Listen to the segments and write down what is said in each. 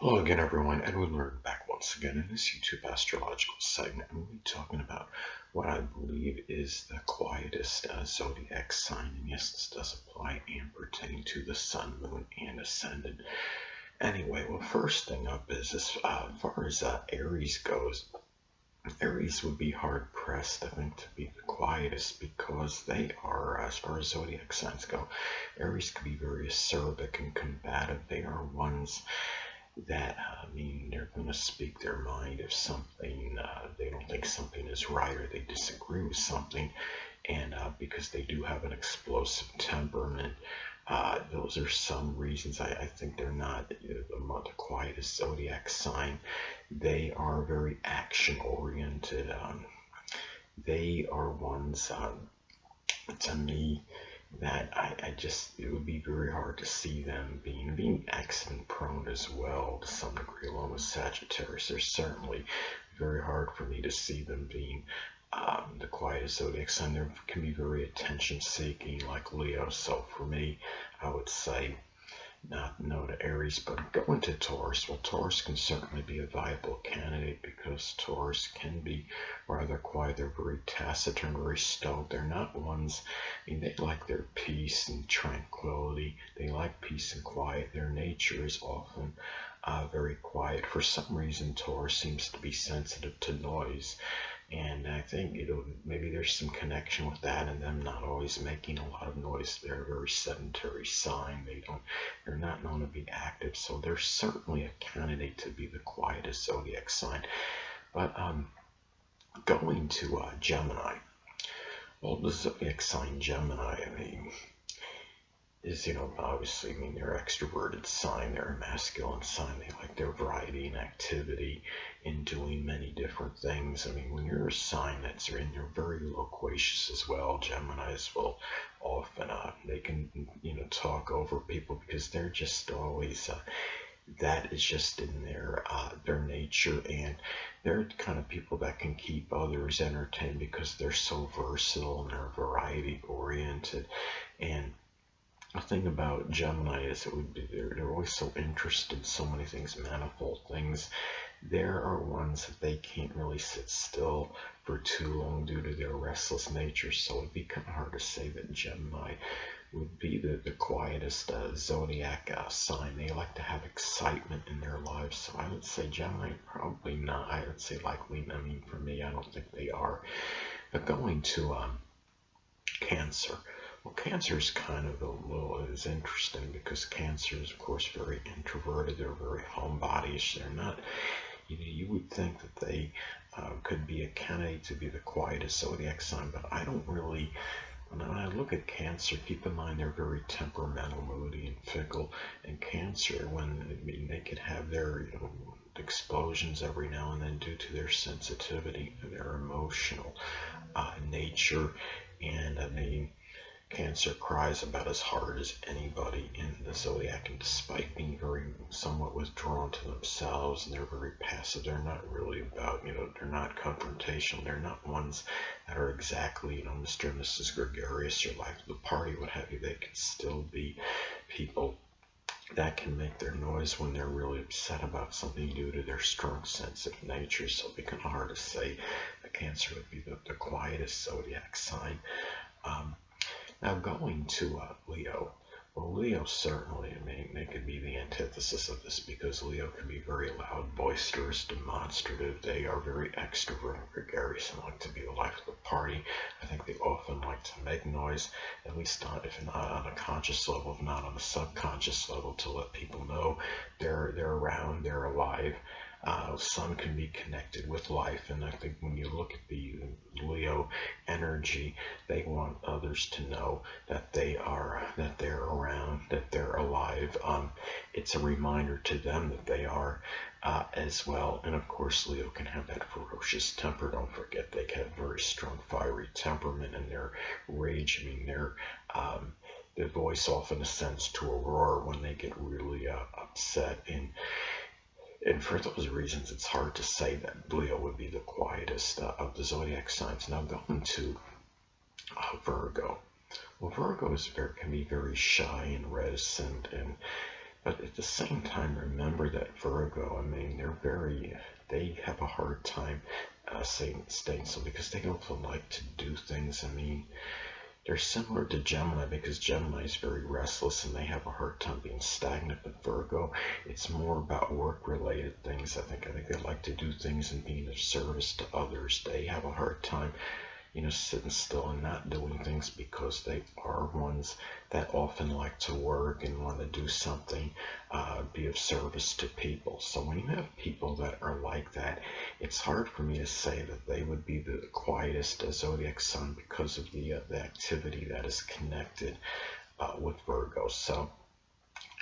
Hello again, everyone. Edwin Learnard back once again in this YouTube astrological segment. And we'll be talking about what I believe is the quietest zodiac sign. And yes, this does apply and pertain to the sun, moon, and ascendant. Anyway, well, first thing up is as far as Aries goes, Aries would be hard pressed, I think, to be the quietest because they are, as far as zodiac signs go, Aries can be very acerbic and combative. They are ones that they're going to speak their mind if something they don't think something is right or they disagree with something, and because they do have an explosive temperament, those are some reasons I think they're not the quietest zodiac sign. They are very action oriented. They are ones, to me, that I just, it would be very hard to see them being accident prone as well to some degree, along with Sagittarius. They're certainly very hard for me to see them being the quietest zodiac sign. They can be very attention seeking, like Leo. So for me, I would say not no to Aries, but go into Taurus. Well, Taurus can certainly be a viable candidate because Taurus can be rather quiet. They're very taciturn, very stoic. They're not ones, they like their peace and tranquility. They like peace and quiet. Their nature is often very quiet. For some reason, Taurus seems to be sensitive to noise. And I think maybe there's some connection with that and them not always making a lot of noise. They're a very sedentary sign. They're not known to be active, so they're certainly a candidate to be the quietest zodiac sign. But going to Gemini. Well, the zodiac sign Gemini, is, obviously, they're extroverted sign, they're a masculine sign, they like their variety and activity in doing many different things. When you're a sign that's in, you're very loquacious as well. Geminis will often, they can, talk over people because they're just always, that is just in their nature, and they're the kind of people that can keep others entertained because they're so versatile and they're variety oriented. And the thing about Gemini is they're always so interested in so many things, manifold things. There are ones that they can't really sit still for too long due to their restless nature. So it'd be kind of hard to say that Gemini would be the quietest zodiac sign. They like to have excitement in their lives. So I would say Gemini, probably not. I would say likely. For me, I don't think they are. But going to Cancer. Well, Cancer is kind of is interesting because Cancer is, of course, very introverted. They're very homebody-ish. They're not, you would think that they could be a candidate to be the quietest zodiac sign, but I don't really, when I look at Cancer, keep in mind they're very temperamental, moody, and fickle. And Cancer, they could have their, explosions every now and then due to their sensitivity, their emotional nature, and Cancer cries about as hard as anybody in the zodiac, and despite being very somewhat withdrawn to themselves and they're very passive, they're not really about, they're not confrontational. They're not ones that are exactly, Mr. and Mrs. Gregarious or life of the party, what have you. They can still be people that can make their noise when they're really upset about something due to their strong sensitive nature. So it'd be kind of hard to say that Cancer would be the quietest zodiac sign. Now going to Leo. Well, Leo certainly, they could be the antithesis of this because Leo can be very loud, boisterous, demonstrative. They are very extroverted, gregarious, and like to be the life of the party. I think they often like to make noise, at least if not on a conscious level, if not on a subconscious level, to let people know they're around, they're alive. Sun can be connected with life, and I think when you look at the Leo energy, they want others to know that they're around, that they're alive. It's a reminder to them that they are as well. And of course, Leo can have that ferocious temper. Don't forget, they have very strong, fiery temperament, and their rage. Their voice often ascends to a roar when they get really upset. And for those reasons, it's hard to say that Leo would be the quietest of the zodiac signs. Now going to Virgo. Well, Virgo can be very shy and reticent, and But at the same time, remember that Virgo, I mean, they have a hard time staying still because they also like to do things. I mean, they're similar to Gemini because Gemini is very restless and they have a hard time being stagnant. But Virgo, it's more about work-related things. I think they like to do things and being of service to others. They have a hard time, sitting still and not doing things because they are ones that often like to work and want to do something, be of service to people. So when you have people that are like that, it's hard for me to say that they would be the quietest zodiac sign because of the activity that is connected with Virgo. So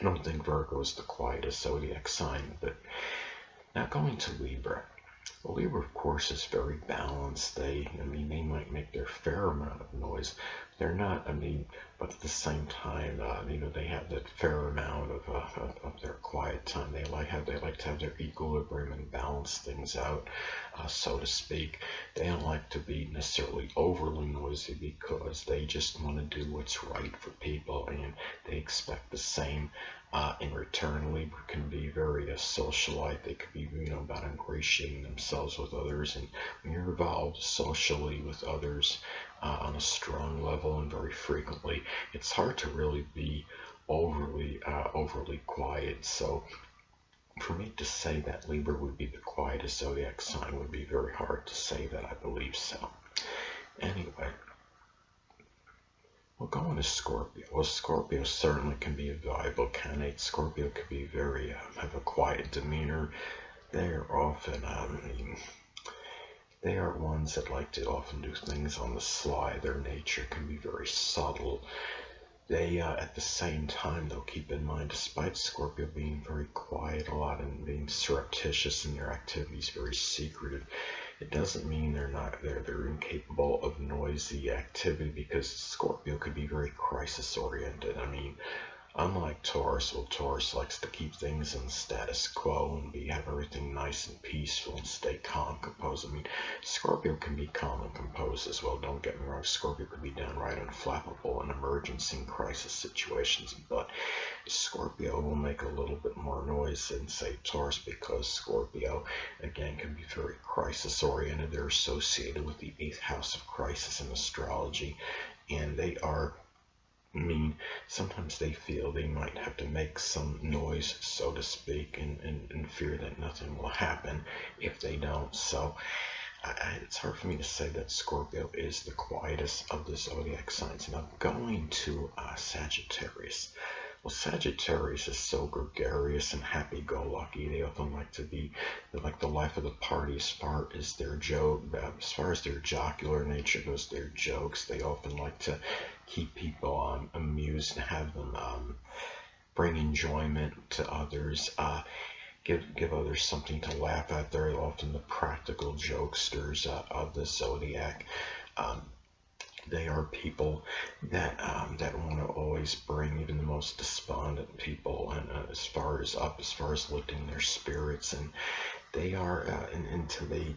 I don't think Virgo is the quietest zodiac sign. But now going to Libra. Well, Libra, of course, is very balanced. They might make their fair amount of noise. They're not, but at the same time, they have that fair amount of their quiet time. They like to have their equilibrium and balance things out, so to speak. They don't like to be necessarily overly noisy because they just want to do what's right for people, and they expect the same. In return, Libra can be very socialite. They could be, about ingratiating themselves with others. And when you're involved socially with others on a strong level and very frequently, it's hard to really be overly quiet. So for me to say that Libra would be the quietest zodiac sign would be very hard to say that I believe so. Anyway. Well, going to Scorpio. Well, Scorpio certainly can be a valuable candidate. Scorpio could be very, have a quiet demeanor. They're often, they are ones that like to often do things on the sly. Their nature can be very subtle. They, at the same time, though, keep in mind, despite Scorpio being very quiet a lot and being surreptitious in their activities, very secretive, it doesn't mean they're incapable of noisy activity, because Scorpio could be very crisis oriented. Unlike Taurus, well, Taurus likes to keep things in status quo and have everything nice and peaceful and stay calm, composed. Scorpio can be calm and composed as well. Don't get me wrong. Scorpio could be downright unflappable in emergency and crisis situations, but Scorpio will make a little bit more noise than, say, Taurus, because Scorpio, again, can be very crisis oriented. They're associated with the 8th house of crisis in astrology, and they are, sometimes they feel they might have to make some noise, so to speak, and fear that nothing will happen if they don't. So it's hard for me to say that Scorpio is the quietest of the zodiac signs. Now going to Sagittarius. Well, Sagittarius is so gregarious and happy-go-lucky. They often like to be like the life of the party as far as their jocular nature goes, their jokes. They often like to keep people amused and have them bring enjoyment to others. Give others something to laugh at. They're often the practical jokesters of the zodiac. They are people that want to always bring even the most despondent people and as far as lifting their spirits, and they are into the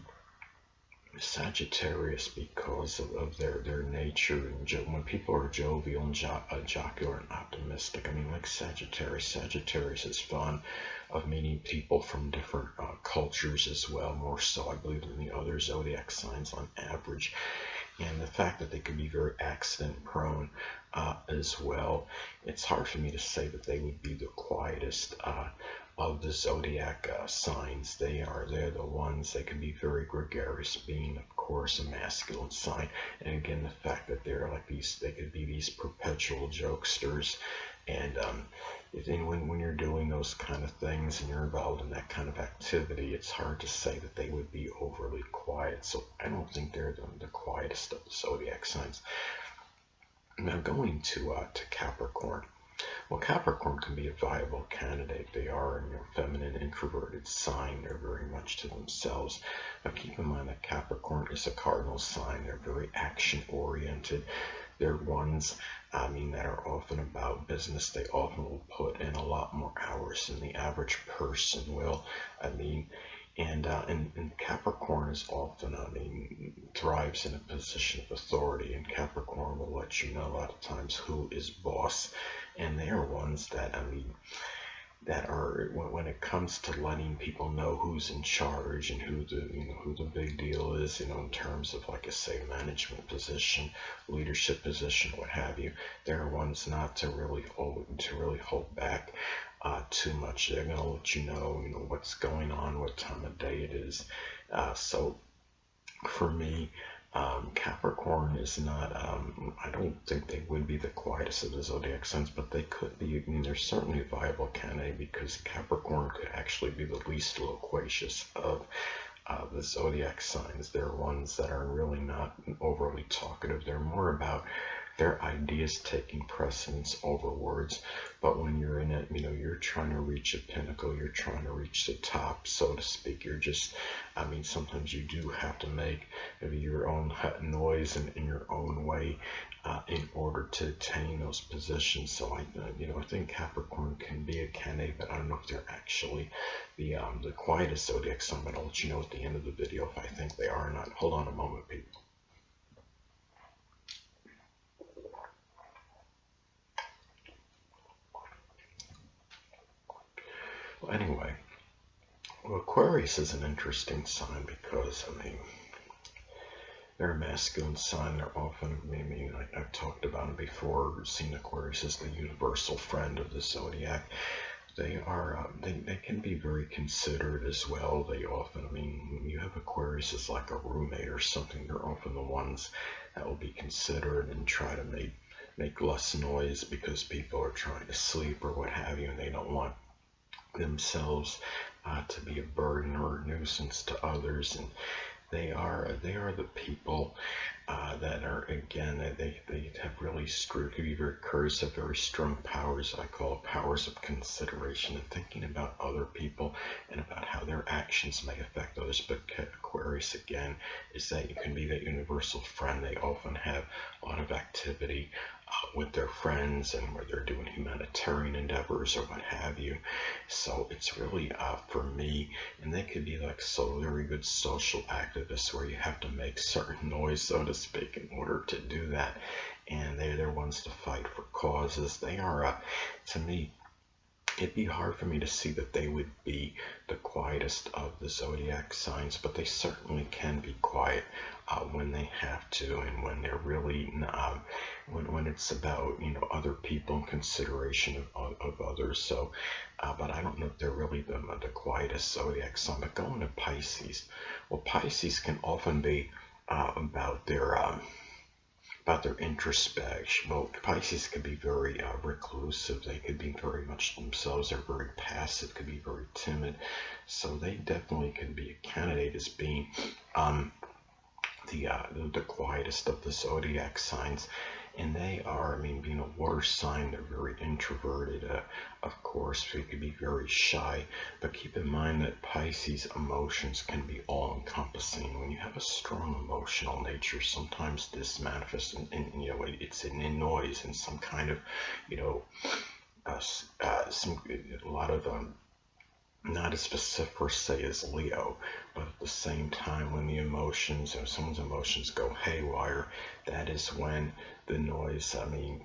Sagittarius because of their nature. And when people are jovial and jocular and optimistic, like Sagittarius is fun of meeting people from different cultures as well, more so I believe than the other zodiac signs on average. And the fact that they can be very accident prone as well, it's hard for me to say that they would be the quietest of the zodiac signs. They're the ones. They can be very gregarious, being of course a masculine sign, and again the fact that they're like they could be these perpetual jokesters. And when you're doing those kind of things and you're involved in that kind of activity, it's hard to say that they would be overly quiet. So I don't think they're the quietest of the zodiac signs. Now going to Capricorn. Well, Capricorn can be a viable candidate. They are a feminine, introverted sign. They're very much to themselves. Now keep in mind that Capricorn is a cardinal sign. They're very action-oriented. They're ones, that are often about business. They often will put in a lot more hours than the average person will. And Capricorn is often, thrives in a position of authority, and Capricorn will let you know a lot of times who is boss, and they are ones that, that are, when it comes to letting people know who's in charge and who the, who the big deal is, in terms of, like I say, management position, leadership position, what have you. They're ones not to really hold back too much. They're gonna let you know, what's going on, what time of day it is. So for me, Capricorn is not, I don't think they would be the quietest of the zodiac signs, but they could be. I mean, they're certainly a viable candidate, because Capricorn could actually be the least loquacious of the zodiac signs. They're ones that are really not overly talkative. They're more about their ideas taking precedence over words. But when you're in it, you're trying to reach a pinnacle, you're trying to reach the top, so to speak. You're just, sometimes you do have to make maybe your own noise in your own way in order to attain those positions. So I think Capricorn can be a candidate, but I don't know if they're actually the quietest zodiac sign. But I'll let you know at the end of the video if I think they are or not. Hold on a moment, people. Well, anyway, Aquarius is an interesting sign because, they're a masculine sign. They're often, I've talked about it before, seen Aquarius as the universal friend of the zodiac. They are, they can be very considerate as well. They often, when you have Aquarius as like a roommate or something, they're often the ones that will be considerate and try to make less noise because people are trying to sleep or what have you, and they don't want themselves to be a burden or a nuisance to others. And they are the people that are, again, they have really screwed, to be very curious, have very strong powers. I call it powers of consideration and thinking about other people and about how their actions may affect others. But Aquarius, again, is that you can be that universal friend. They often have a lot of activity with their friends, and where they're doing humanitarian endeavors or what have you. So it's really, for me, and they could be like very good social activists, where you have to make certain noise, so to speak, in order to do that. And they're ones to fight for causes. They are, to me, it'd be hard for me to see that they would be the quietest of the zodiac signs, but they certainly can be quiet when they have to, and when they're really, when it's about, other people and consideration of others. So, but I don't know if they're really the quietest zodiac sign. But going to Pisces, well, Pisces can often be about their introspection. Well, Pisces could be very reclusive. They could be very much themselves. They're very passive, could be very timid. So they definitely can be a candidate as being the quietest of the zodiac signs. And they are, being a water sign, they're very introverted. Of course, they could be very shy. But keep in mind that Pisces emotions can be all-encompassing. When you have a strong emotional nature, sometimes this manifests in it's in noise and some kind of, a lot of not as specific per se as Leo, but at the same time, when the emotions, or someone's emotions go haywire, that is when the noise,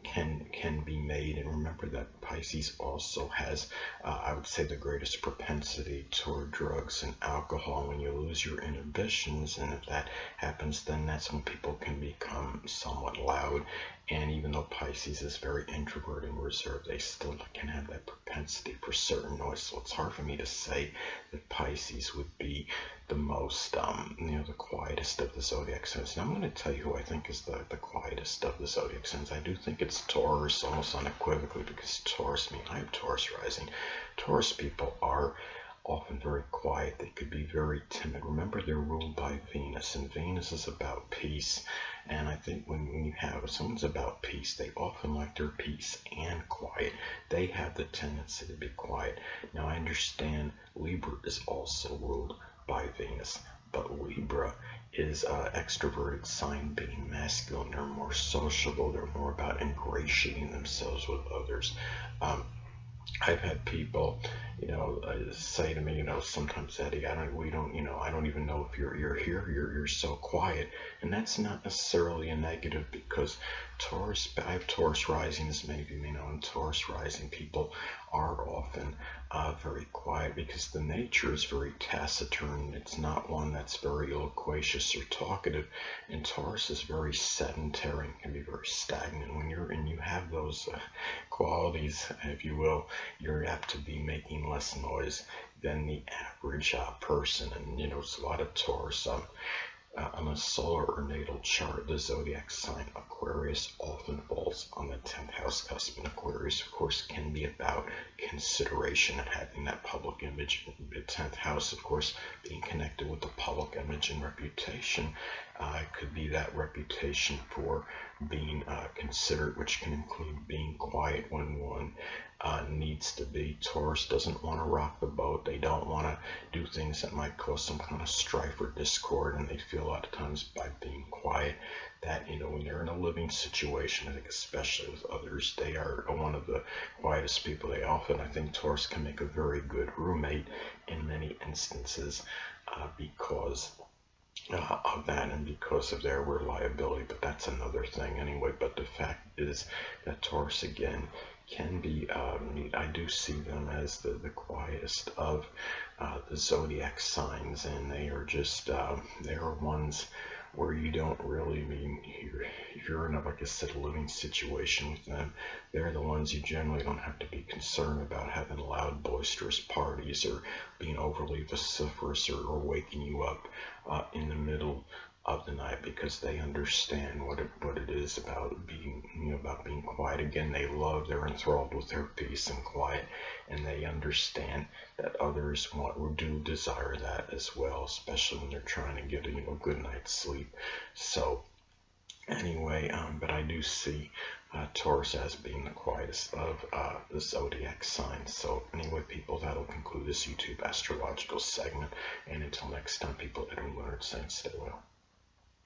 can be made. And remember that Pisces also has, I would say, the greatest propensity toward drugs and alcohol. When you lose your inhibitions, and if that happens, then that's when people can become somewhat loud. And even though Pisces is very introverted and reserved, they still can have that propensity for certain noise. So it's hard for me to say that Pisces would be the most, the quietest of the zodiac signs. Now I'm going to tell you who I think is the quietest of the zodiac signs. I do think it's Taurus, almost unequivocally, because Taurus, I have Taurus rising. Taurus people are often very quiet. They could be very timid. Remember, they're ruled by Venus, and Venus is about peace. And I think when you have someone's about peace, they often like their peace and quiet. They have the tendency to be quiet. Now, I understand Libra is also ruled by Venus, but Libra is extroverted sign, being masculine. They're more sociable. They're more about ingratiating themselves with others. I've had people, say to me, sometimes, Eddie, I don't even know if you're here. You're so quiet. And that's not necessarily a negative, because I have Taurus rising, as many of you may know, and Taurus rising people are often very quiet, because the nature is very taciturn. It's not one that's very loquacious or talkative. And Taurus is very sedentary and can be very stagnant. When you have those qualities, if you will, you're apt to be making less noise than the average person. And it's a lot of Taurus. On a solar or natal chart, the zodiac sign Aquarius often falls on the 10th house cusp. And Aquarius, of course, can be about consideration and having that public image. The 10th house, of course, being connected with the public image and reputation. It could be that reputation for being considerate, which can include being quiet when one needs to be. Taurus doesn't want to rock the boat. They don't want to do things that might cause some kind of strife or discord, and they feel a lot of times by being quiet that, when they're in a living situation, I think especially with others, they are one of the quietest people. I think Taurus can make a very good roommate in many instances because of that and because of their reliability, but that's another thing anyway. But the fact is that Taurus, again, can be, I do see them as the quietest of the zodiac signs, and they are just, they are ones where you don't really if you're in like I said, a living situation with them, they're the ones you generally don't have to be concerned about having loud, boisterous parties or being overly vociferous or waking you up in the middle of the night, because they understand what it is about being quiet. Again, they're enthralled with their peace and quiet, and they understand that others do desire that as well, especially when they're trying to get a good night's sleep. So anyway, but I do see Taurus as being the quietest of the zodiac signs. So anyway, people, that'll conclude this YouTube astrological segment, and until next time, people, Edwin Learnard saying stay well.